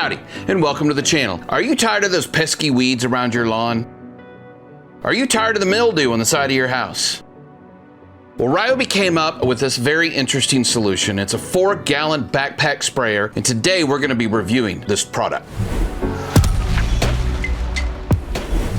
Howdy, and welcome to the channel. Are you tired of those pesky weeds around your lawn? Are you tired of the mildew on the side of your house? Well, Ryobi came up with this very interesting solution. It's a 4-gallon backpack sprayer, and today we're gonna be reviewing this product.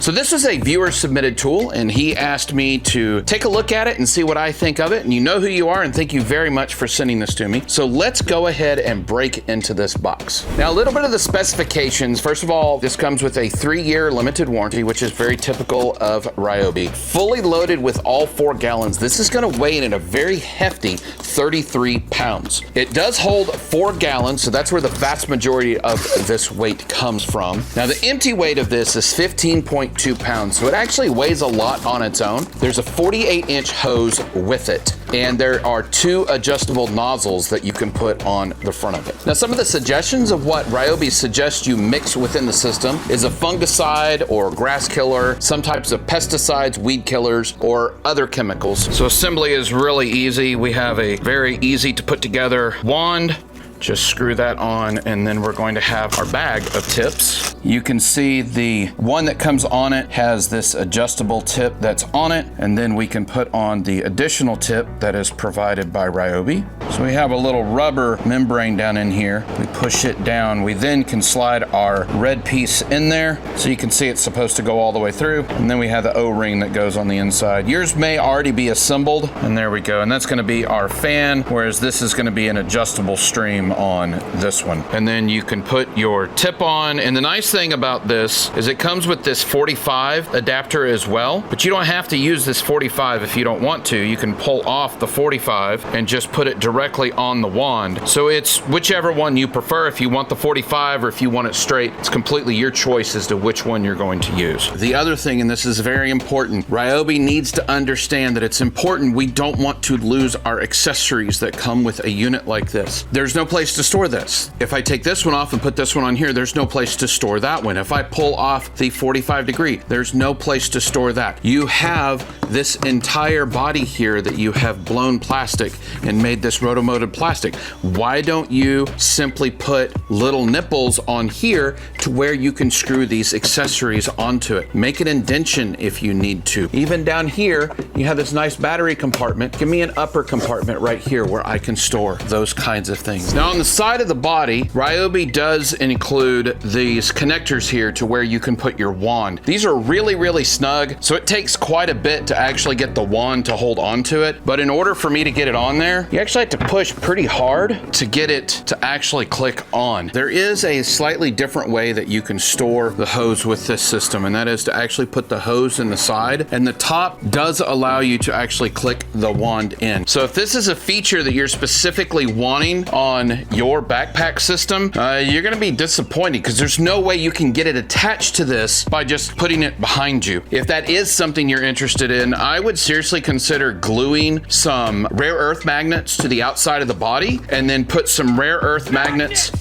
So this is a viewer submitted tool, and he asked me to take a look at it and see what I think of it. And you know who you are, and thank you very much for sending this to me. So let's go ahead and break into this box. Now, a little bit of the specifications. First of all, this comes with a 3-year limited warranty, which is very typical of Ryobi. Fully loaded with all 4 gallons. This is gonna weigh in at a very hefty 33 pounds. It does hold 4 gallons, so that's where the vast majority of this weight comes from. Now, the empty weight of this is 15.2 pounds, so it actually weighs a lot on its own. There's a 48-inch hose with it, and there are 2 adjustable nozzles that you can put on the front of it. Now, some of the suggestions of what Ryobi suggests you mix within the system is a fungicide or grass killer, some types of pesticides, weed killers, or other chemicals. So assembly is really easy. We have a very easy to put together wand. Just screw that on, and then we're going to have our bag of tips. You can see the one that comes on it has this adjustable tip that's on it, and then we can put on the additional tip that is provided by Ryobi. So we have a little rubber membrane down in here. We push it down. We then can slide our red piece in there, so you can see it's supposed to go all the way through. And then we have the O-ring that goes on the inside. Yours may already be assembled, and there we go. And that's gonna be our fan, whereas this is gonna be an adjustable stream on this one. And then you can put your tip on, and the nice thing about this is it comes with this 45 adapter as well, but you don't have to use this 45 if you don't want to. You can pull off the 45 and just put it directly on the wand. So it's whichever one you prefer. If you want the 45 or if you want it straight, it's completely your choice as to which one you're going to use. The other thing, and this is very important, Ryobi needs to understand that it's important we don't want to lose our accessories that come with a unit like this. There's no place to store this. If I take this one off and put this one on here, there's no place to store that one. If I pull off the 45 degree, there's no place to store that. You have this entire body here that you have blown plastic and made this rotomolded plastic. Why don't you simply put little nipples on here to where you can screw these accessories onto it? Make an indentation if you need to. Even down here, you have this nice battery compartment. Give me an upper compartment right here where I can store those kinds of things. Now on the side of the body, Ryobi does include these connectors here to where you can put your wand. These are really, really snug, so it takes quite a bit to actually get the wand to hold onto it. But in order for me to get it on there, you actually have to push pretty hard to get it to actually click on. There is a slightly different way that you can store the hose with this system, and that is to actually put the hose in the side, and the top does allow you to actually click the wand in. So if this is a feature that you're specifically wanting on your backpack system, you're gonna be disappointed because there's no way you can get it attached to this by just putting it behind you. If that is something you're interested in, I would seriously consider gluing some rare earth magnets to the outside of the body and then put some rare earth magnets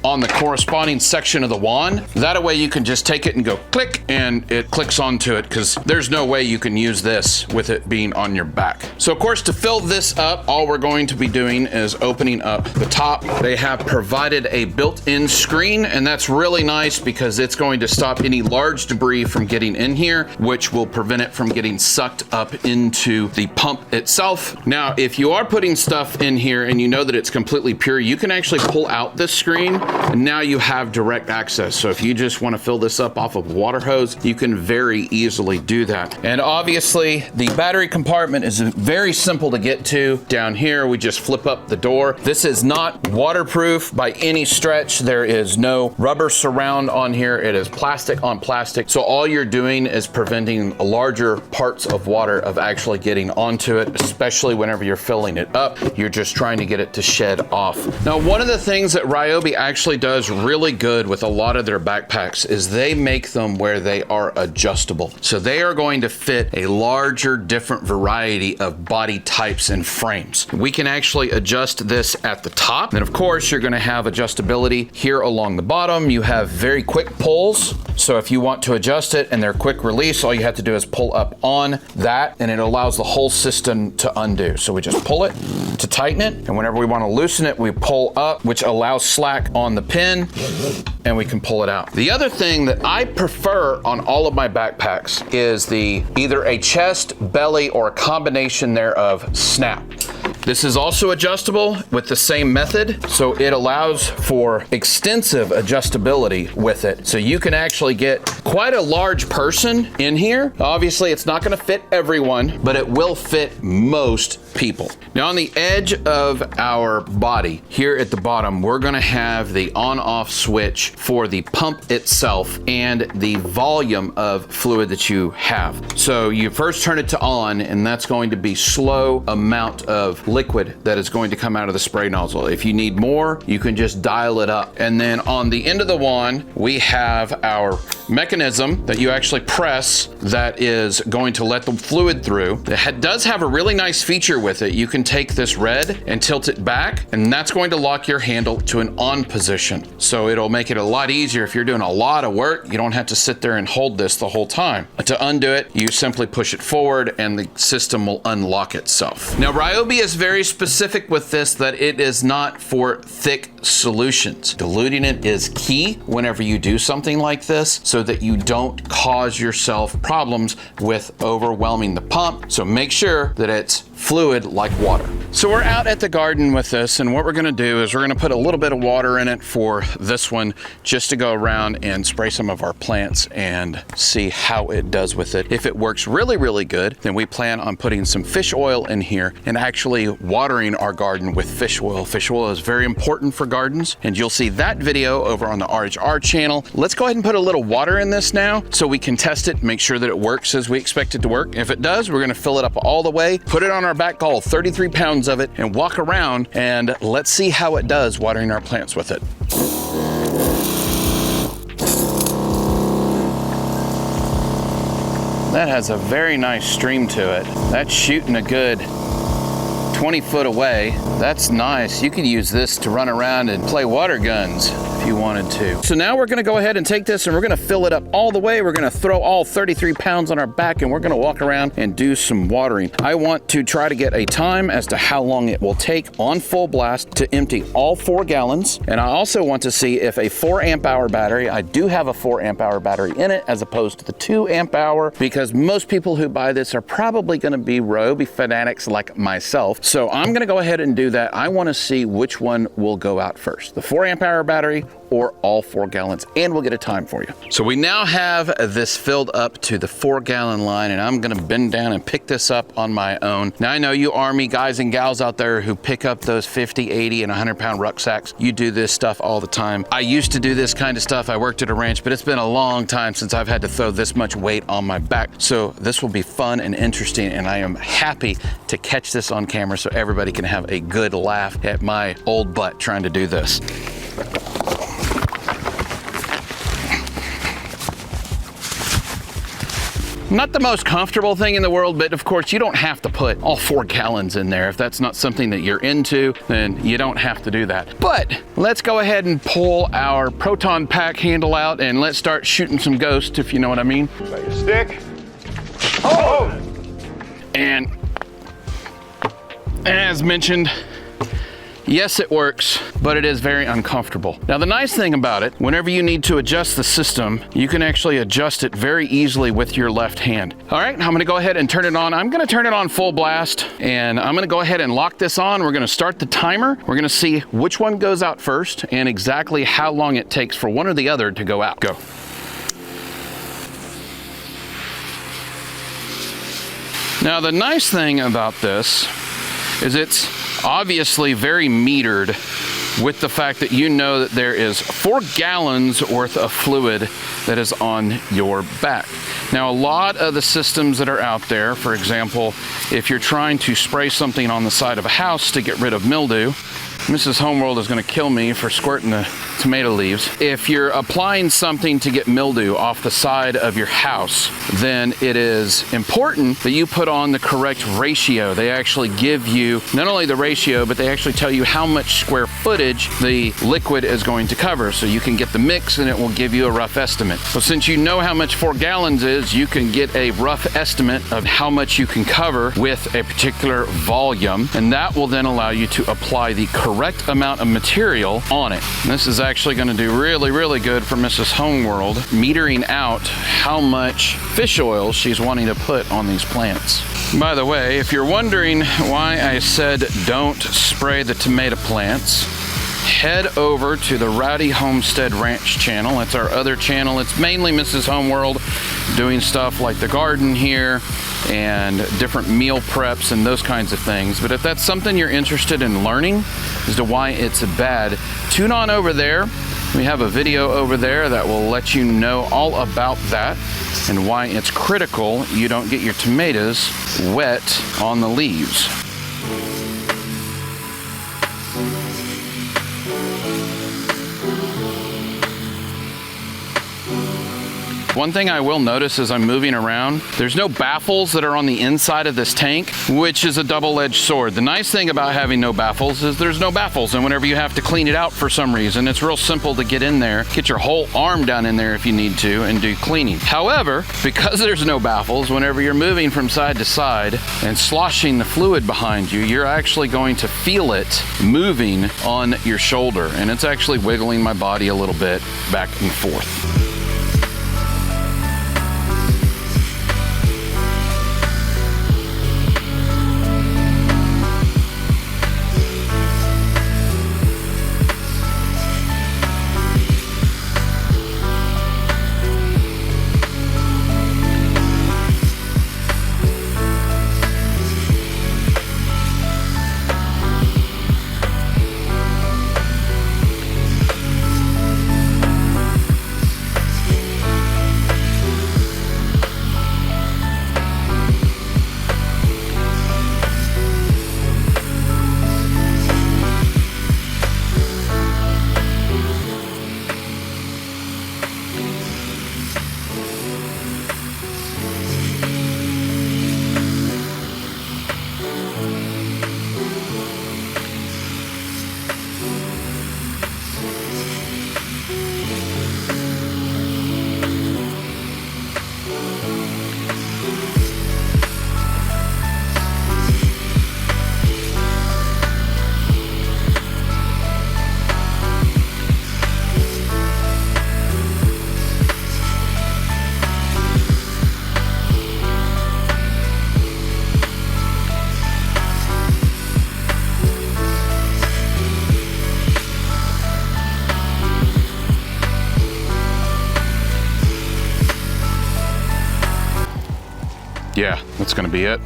on the corresponding section of the wand. That way you can just take it and go click, and it clicks onto it, because there's no way you can use this with it being on your back. So of course, to fill this up, all we're going to be doing is opening up the top. They have provided a built-in screen, and that's really nice because it's going to stop any large debris from getting in here, which will prevent it from getting sucked up into the pump itself. Now, if you are putting stuff in here and you know that it's completely pure, you can actually pull out this screen, and now you have direct access. So if you just want to fill this up off of a water hose, you can very easily do that. And obviously the battery compartment is very simple to get to. Down here, we just flip up the door. This is not waterproof by any stretch. There is no rubber surround on here. It is plastic on plastic. So all you're doing is preventing larger parts of water of actually getting onto it, especially whenever you're filling it up. You're just trying to get it to shed off. Now, one of the things that Ryobi actually does really good with a lot of their backpacks is they make them where they are adjustable. So they are going to fit a larger, different variety of body types and frames. We can actually adjust this at the top. And of course, you're going to have adjustability here along the bottom. You have very quick pulls. So if you want to adjust it and they're quick release, all you have to do is pull up on that, and it allows the whole system to undo. So we just pull it to tighten it. And whenever we want to loosen it, we pull up, which allows slack on the the pin and we can pull it out. The other thing that I prefer on all of my backpacks is either a chest, belly, or a combination thereof snap. This is also adjustable with the same method, so it allows for extensive adjustability with it. So you can actually get quite a large person in here. Obviously, it's not gonna fit everyone, but it will fit most people. Now on the edge of our body, here at the bottom, we're gonna have the on-off switch for the pump itself and the volume of fluid that you have. So you first turn it to on, and that's going to be slow amount of liquid that is going to come out of the spray nozzle. If you need more, you can just dial it up. And then on the end of the wand, we have our mechanism that you actually press that is going to let the fluid through. It does have a really nice feature with it. You can take this red and tilt it back, and that's going to lock your handle to an on position. So it'll make it a lot easier if you're doing a lot of work. You don't have to sit there and hold this the whole time. To undo it, you simply push it forward and the system will unlock itself. Now Ryobi is very specific with this that it is not for thick solutions. Diluting it is key whenever you do something like this so that you don't cause yourself problems with overwhelming the pump. So make sure that it's fluid like water. So we're out at the garden with this, and what we're gonna do is we're gonna put a little bit of water in it for this one just to go around and spray some of our plants and see how it does with it. If it works really, really good, then we plan on putting some fish oil in here and actually watering our garden with fish oil. Fish oil is very important for gardens, and you'll see that video over on the RHR channel. Let's go ahead and put a little water in this now so we can test it, make sure that it works as we expect it to work. If it does, we're gonna fill it up all the way, put it on our back, all 33 pounds of it, and walk around, and let's see how it does watering our plants with it. That has a very nice stream to it. That's shooting a good 20 foot away. That's nice. You could use this to run around and play water guns if you wanted to. So now we're gonna go ahead and take this and we're gonna fill it up all the way. We're gonna throw all 33 pounds on our back and we're gonna walk around and do some watering. I want to try to get a time as to how long it will take on full blast to empty all 4 gallons. And I also want to see if a 4 amp hour battery, I do have a 4 amp hour battery in it as opposed to the 2 amp hour, because most people who buy this are probably gonna be Ryobi fanatics like myself. So I'm gonna go ahead and do that. I wanna see which one will go out first, the 4 amp hour battery or all 4 gallons, and we'll get a time for you. So we now have this filled up to the 4 gallon line, and I'm gonna bend down and pick this up on my own. Now I know you Army guys and gals out there who pick up those 50, 80, and 100 pound rucksacks. You do this stuff all the time. I used to do this kind of stuff. I worked at a ranch, but it's been a long time since I've had to throw this much weight on my back. So this will be fun and interesting, and I am happy to catch this on camera so everybody can have a good laugh at my old butt trying to do this. Not the most comfortable thing in the world, but of course you don't have to put all 4 gallons in there. If that's not something that you're into, then you don't have to do that. But let's go ahead and pull our proton pack handle out and let's start shooting some ghosts, if you know what I mean. Got your stick. Oh! And as mentioned, yes, it works, but it is very uncomfortable. Now, the nice thing about it, whenever you need to adjust the system, you can actually adjust it very easily with your left hand. All right, I'm gonna go ahead and turn it on. I'm gonna turn it on full blast, and I'm gonna go ahead and lock this on. We're gonna start the timer. We're gonna see which one goes out first and exactly how long it takes for one or the other to go out. Go. Now, the nice thing about this is it's obviously very metered with the fact that you know that there is 4 gallons worth of fluid that is on your back. Now, a lot of the systems that are out there, for example, if you're trying to spray something on the side of a house to get rid of mildew, Mrs. Homeworld is gonna kill me for squirting the tomato leaves. If you're applying something to get mildew off the side of your house, then it is important that you put on the correct ratio. They actually give you not only the ratio, but they actually tell you how much square footage the liquid is going to cover, so you can get the mix and it will give you a rough estimate. So since you know how much 4 gallons is, you can get a rough estimate of how much you can cover with a particular volume, and that will then allow you to apply the correct amount of material on it. And this is actually going to do really, really good for Mrs. Homeworld, metering out how much fish oil she's wanting to put on these plants. By the way, if you're wondering why I said don't spray the tomato plants, head over to the Ryobi Homestead Ranch channel. It's our other channel. It's mainly Mrs. Homeworld doing stuff like the garden here and different meal preps and those kinds of things. But if that's something you're interested in learning as to why it's bad, tune on over there. We have a video over there that will let you know all about that and why it's critical you don't get your tomatoes wet on the leaves. One thing I will notice as I'm moving around, there's no baffles that are on the inside of this tank, which is a double-edged sword. The nice thing about having no baffles is there's no baffles, and whenever you have to clean it out for some reason, it's real simple to get in there, get your whole arm down in there if you need to, and do cleaning. However, because there's no baffles, whenever you're moving from side to side and sloshing the fluid behind you, you're actually going to feel it moving on your shoulder, and it's actually wiggling my body a little bit back and forth. Yeah, that's gonna be it.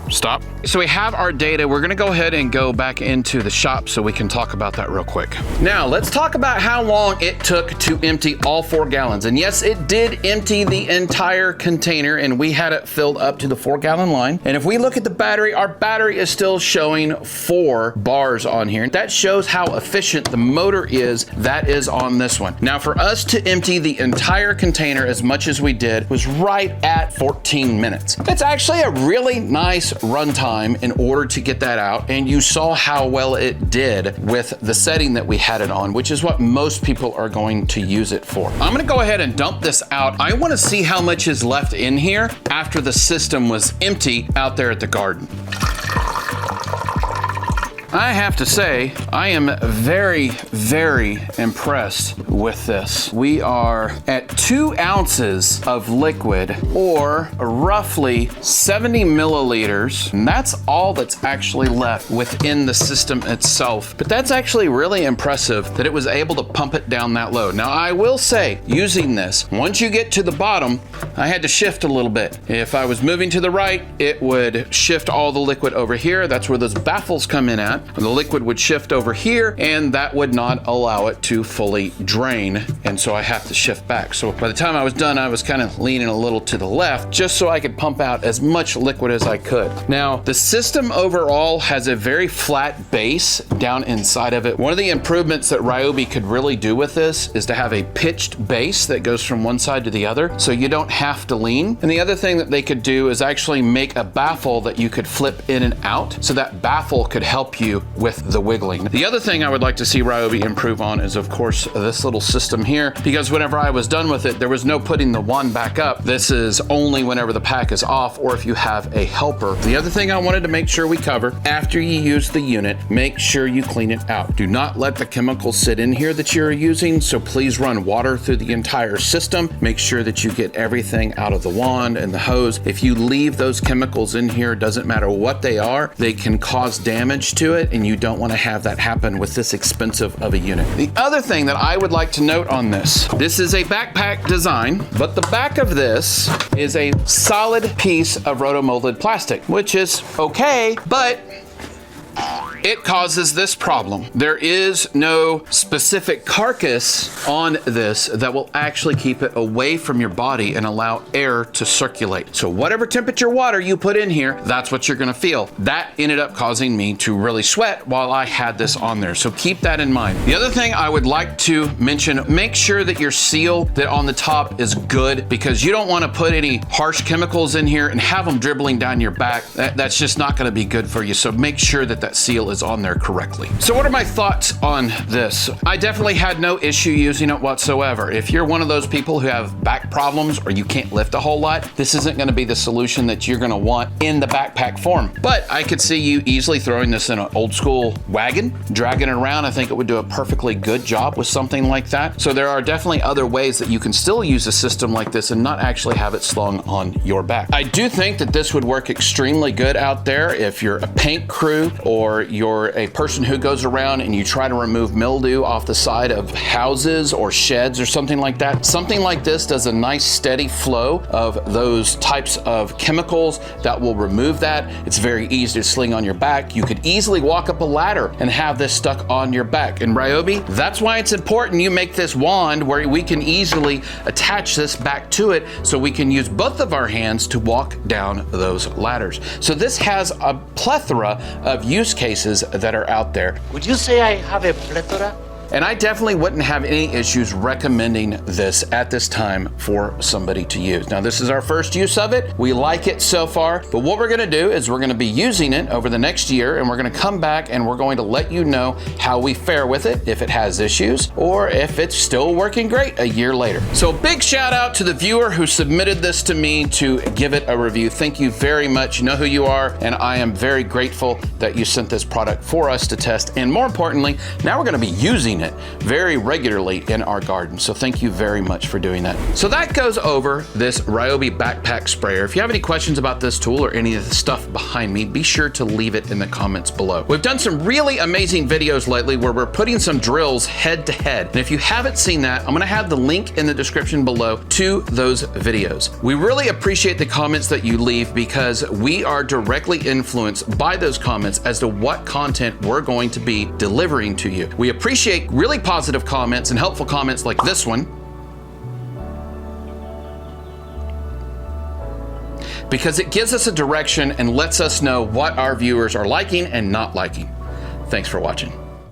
Stop. So we have our data. We're gonna go ahead and go back into the shop so we can talk about that real quick. Now, let's talk about how long it took to empty all 4 gallons. And yes, it did empty the entire container, and we had it filled up to the 4-gallon line. And if we look at the battery, our battery is still showing 4 bars on here. That shows how efficient the motor is that is on this one. Now, for us to empty the entire container as much as we did was right at 14 minutes. It's actually a really nice runtime in order to get that out, and you saw how well it did with the setting that we had it on, which is what most people are going to use it for. I'm gonna go ahead and dump this out. I wanna see how much is left in here after the system was empty out there at the garden. I have to say, I am very, very impressed with this. We are at 2 ounces of liquid, or roughly 70 milliliters, and that's all that's actually left within the system itself. But that's actually really impressive that it was able to pump it down that low. Now, I will say, using this, once you get to the bottom, I had to shift a little bit. If I was moving to the right, it would shift all the liquid over here. That's where those baffles come in at. The liquid would shift over here, and that would not allow it to fully drain, and so I have to shift back. So by the time I was done, I was kind of leaning a little to the left just so I could pump out as much liquid as I could. Now, the system overall has a very flat base down inside of it. One of the improvements that Ryobi could really do with this is to have a pitched base that goes from one side to the other, so you don't have to lean. And the other thing that they could do is actually make a baffle that you could flip in and out, so that baffle could help you you with the wiggling. The other thing I would like to see Ryobi improve on is, of course, this little system here, because whenever I was done with it, there was no putting the wand back up. This is only whenever the pack is off or if you have a helper. The other thing I wanted to make sure we cover, after you use the unit, make sure you clean it out. Do not let the chemicals sit in here that you're using, so please run water through the entire system. Make sure that you get everything out of the wand and the hose. If you leave those chemicals in here, doesn't matter what they are, they can cause damage to it, and you don't want to have that happen with this expensive of a unit. The other thing that I would like to note on this is a backpack design, but the back of this is a solid piece of rotomolded plastic, which is okay, but it causes this problem. There is no specific carcass on this that will actually keep it away from your body and allow air to circulate. So whatever temperature water you put in here, that's what you're gonna feel. That ended up causing me to really sweat while I had this on there. So keep that in mind. The other thing I would like to mention, make sure that your seal that on the top is good, because you don't wanna put any harsh chemicals in here and have them dribbling down your back. That's just not gonna be good for you. So make sure that that seal is on there correctly. So what are my thoughts on this? I definitely had no issue using it whatsoever. If you're one of those people who have back problems or you can't lift a whole lot, this isn't gonna be the solution that you're gonna want in the backpack form. But I could see you easily throwing this in an old school wagon, dragging it around. I think it would do a perfectly good job with something like that. So there are definitely other ways that you can still use a system like this and not actually have it slung on your back. I do think that this would work extremely good out there if you're a paint crew or you're a person who goes around and you try to remove mildew off the side of houses or sheds or something like that. Something like this does a nice steady flow of those types of chemicals that will remove that. It's very easy to sling on your back. You could easily walk up a ladder and have this stuck on your back. And Ryobi, that's why it's important you make this wand where we can easily attach this back to it so we can use both of our hands to walk down those ladders. So this has a plethora of use cases that are out there. Would you say I have a plethora? And I definitely wouldn't have any issues recommending this at this time for somebody to use. Now, this is our first use of it. We like it so far, but what we're gonna do is we're gonna be using it over the next year, and we're gonna come back and we're going to let you know how we fare with it, if it has issues, or if it's still working great a year later. So a big shout out to the viewer who submitted this to me to give it a review. Thank you very much. You know who you are, and I am very grateful that you sent this product for us to test. And more importantly, now we're gonna be using it very regularly in our garden. So thank you very much for doing that. So that goes over this Ryobi backpack sprayer. If you have any questions about this tool or any of the stuff behind me, be sure to leave it in the comments below. We've done some really amazing videos lately where we're putting some drills head to head. And if you haven't seen that, I'm gonna have the link in the description below to those videos. We really appreciate the comments that you leave because we are directly influenced by those comments as to what content we're going to be delivering to you. We appreciate really positive comments and helpful comments like this one, because it gives us a direction and lets us know what our viewers are liking and not liking. Thanks for watching.